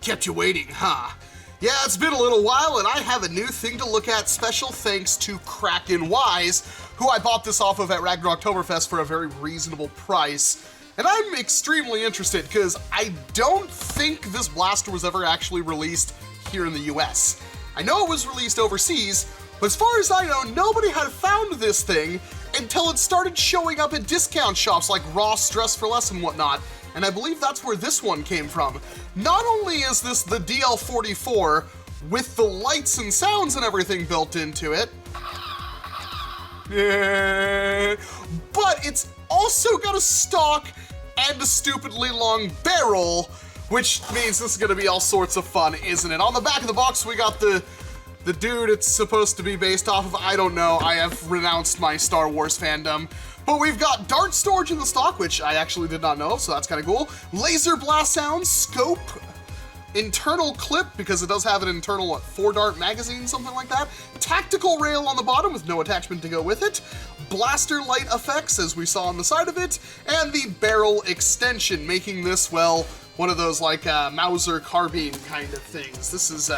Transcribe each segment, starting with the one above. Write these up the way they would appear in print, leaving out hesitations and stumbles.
Kept you waiting, huh? Yeah, it's been a little while and I have a new thing to look at, special thanks to Kraken Wise, who I bought this off of at Ragnarok Oktoberfest for a very reasonable price. And I'm extremely interested because I don't think this blaster was ever actually released here in the US. I know it was released overseas, but as far as I know, nobody had found this thing until it started showing up at discount shops like Ross, Dress for Less and whatnot. And I believe that's where this one came from. Not only is this the DL44 with the lights and sounds and everything built into it, but it's also got a stock and a stupidly long barrel, which means this is gonna be all sorts of fun, isn't it? On the back of the box, we got the dude it's supposed to be based off of. I don't know, I have renounced my Star Wars fandom. But we've got dart storage in the stock, which I actually did not know, so that's kind of cool. Laser blast sound, scope, internal clip, because it does have an internal, what, 4-dart magazine, something like that. Tactical rail on the bottom with no attachment to go with it. Blaster light effects, as we saw on the side of it. And the barrel extension, making this, well, one of those like Mauser carbine kind of things. This is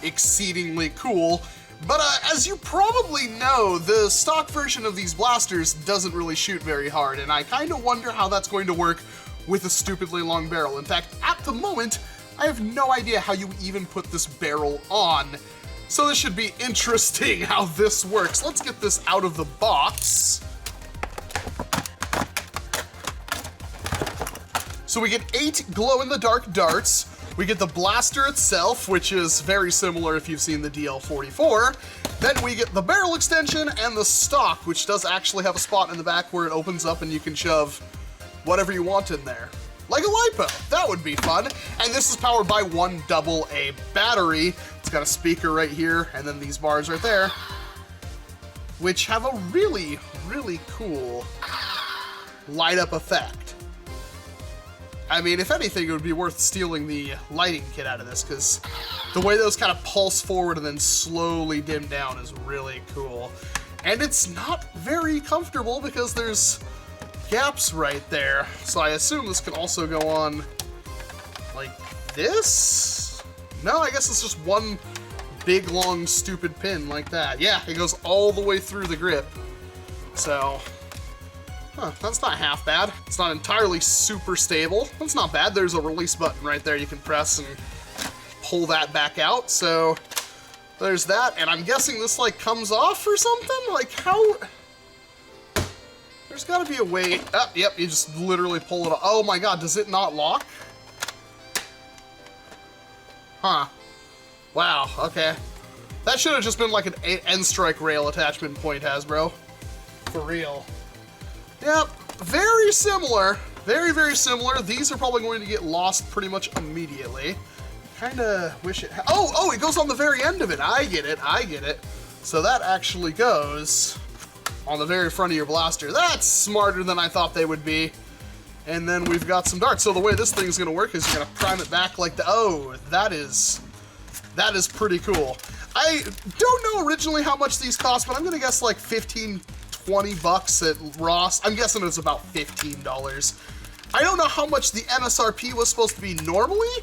exceedingly cool. But as you probably know, the stock version of these blasters doesn't really shoot very hard, and I kind of wonder how that's going to work with a stupidly long barrel. In fact, at the moment, I have no idea how you even put this barrel on. So this should be interesting how this works. Let's get this out of the box. So we get 8 glow-in-the-dark darts. We get the blaster itself, which is very similar if you've seen the DL44. Then we get the barrel extension and the stock, which does actually have a spot in the back where it opens up and you can shove whatever you want in there. Like a LiPo, that would be fun. And this is powered by one AA battery. It's got a speaker right here, and then these bars right there, which have a really, really cool light up effect. I mean, if anything, it would be worth stealing the lighting kit out of this, because the way those kind of pulse forward and then slowly dim down is really cool. And it's not very comfortable because there's gaps right there. So I assume this can also go on like this? No, I guess it's just one big, long, stupid pin like that. Yeah, it goes all the way through the grip. So... huh, that's not half bad. It's not entirely super stable. That's not bad. There's a release button right there you can press and pull that back out. So there's that. And I'm guessing this like comes off or something? Like how? There's gotta be a way. Oh, yep, you just literally pull it off. Oh my God, does it not lock? Huh. Wow, okay. That should have just been like an end strike rail attachment point, Hasbro. For real. Yep, very similar, very, very similar. These are probably going to get lost pretty much immediately. Kinda wish it oh, it goes on the very end of it. I get it. So that actually goes on the very front of your blaster. That's smarter than I thought they would be. And then we've got some darts. So the way this thing's gonna work is you're gonna prime it back like the, oh, that is pretty cool. I don't know originally how much these cost, but I'm gonna guess like 15, 20 bucks at Ross. I'm guessing it's about $15. I don't know how much the MSRP was supposed to be normally.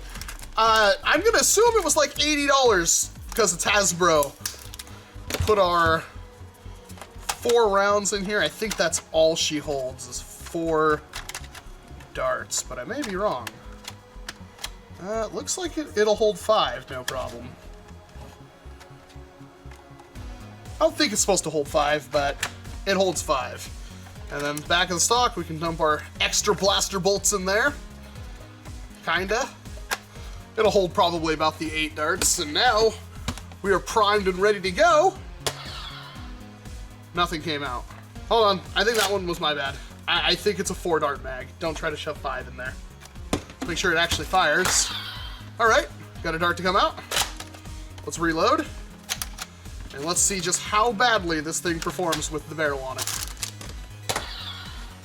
I'm gonna assume it was like $80 because it's Hasbro. Put our 4 rounds in here. I think that's all she holds is 4 darts, but I may be wrong. It looks like it'll hold 5, no problem. I don't think it's supposed to hold 5, but it holds 5. And then back of the stock, we can dump our extra blaster bolts in there. Kinda. It'll hold probably about the 8 darts, and now we are primed and ready to go. Nothing came out. Hold on, I think that one was my bad. I think it's a 4-dart mag. Don't try to shove 5 in there. Let's make sure it actually fires. All right, got a dart to come out. Let's reload. And let's see just how badly this thing performs with the barrel on it.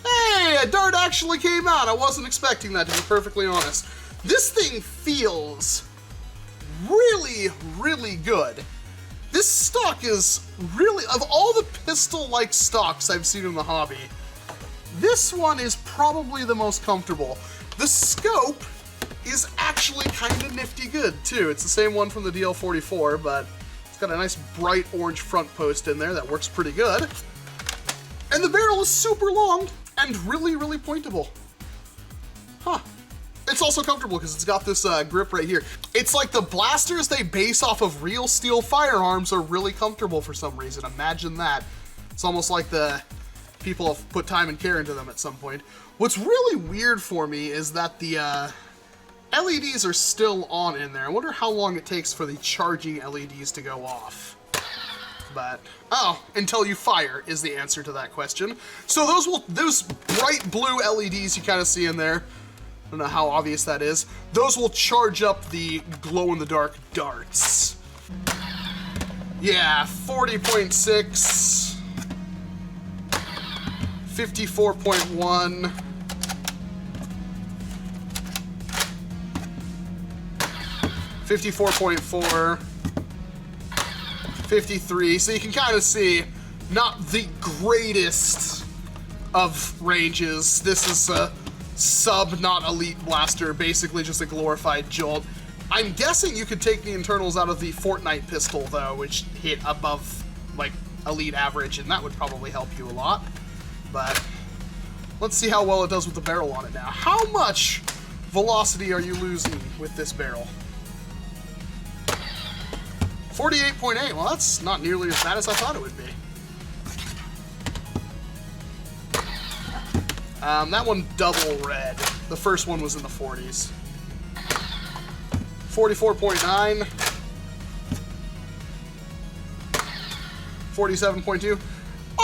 Hey, a dart actually came out. I wasn't expecting that, to be perfectly honest. This thing feels really, really good. This stock is really, of all the pistol-like stocks I've seen in the hobby, this one is probably the most comfortable. The scope is actually kind of nifty good, too. It's the same one from the DL44, but it's got a nice bright orange front post in there that works pretty good. And the barrel is super long and really, really pointable. Huh. It's also comfortable because it's got this grip right here. It's like the blasters they base off of real steel firearms are really comfortable for some reason. Imagine that. It's almost like the people have put time and care into them at some point. What's really weird for me is that the LEDs are still on in there. I wonder how long it takes for the charging LEDs to go off. But, oh, until you fire is the answer to that question. So those bright blue LEDs you kind of see in there, I don't know how obvious that is, those will charge up the glow-in-the-dark darts. Yeah, 40.6, 54.1, 54.4, 53, so you can kind of see not the greatest of ranges. This is a sub, not elite blaster, basically just a glorified Jolt. I'm guessing you could take the internals out of the Fortnite pistol though, which hit above like elite average, and that would probably help you a lot. But let's see how well it does with the barrel on it now. How much velocity are you losing with this barrel? 48.8, well that's not nearly as bad as I thought it would be. That one double red. The first one was in the 40s. 44.9. 47.2.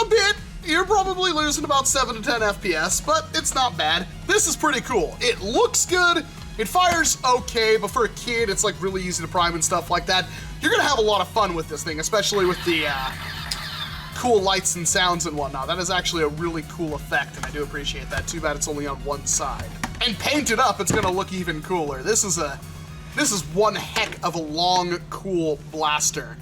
A bit. You're probably losing about 7 to 10 FPS, but it's not bad. This is pretty cool. It looks good. It fires okay, but for a kid, it's like really easy to prime and stuff like that. You're gonna have a lot of fun with this thing, especially with the cool lights and sounds and whatnot. That is actually a really cool effect, and I do appreciate that. Too bad it's only on one side. And painted up, it's gonna look even cooler. This is one heck of a long, cool blaster.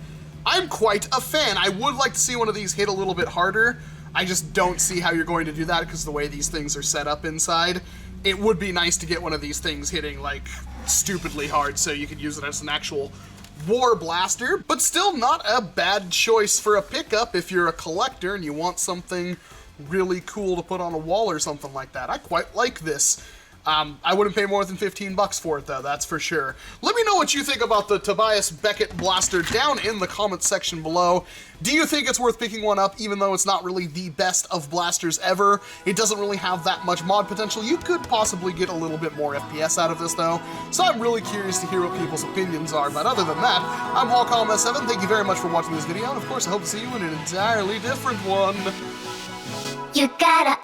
I'm quite a fan. I would like to see one of these hit a little bit harder. I just don't see how you're going to do that because of the way these things are set up inside. It would be nice to get one of these things hitting like stupidly hard so you could use it as an actual war blaster, but still not a bad choice for a pickup if you're a collector and you want something really cool to put on a wall or something like that. I quite like this. I wouldn't pay more than 15 bucks for it though, that's for sure. Let me know what you think about the Tobias Beckett blaster down in the comments section below. Do you think it's worth picking one up even though it's not really the best of blasters ever? It doesn't really have that much mod potential. You could possibly get a little bit more FPS out of this though, so I'm really curious to hear what people's opinions are. But other than that, I'm Walcom S7. Thank you very much for watching this video, and of course I hope to see you in an entirely different one. You gotta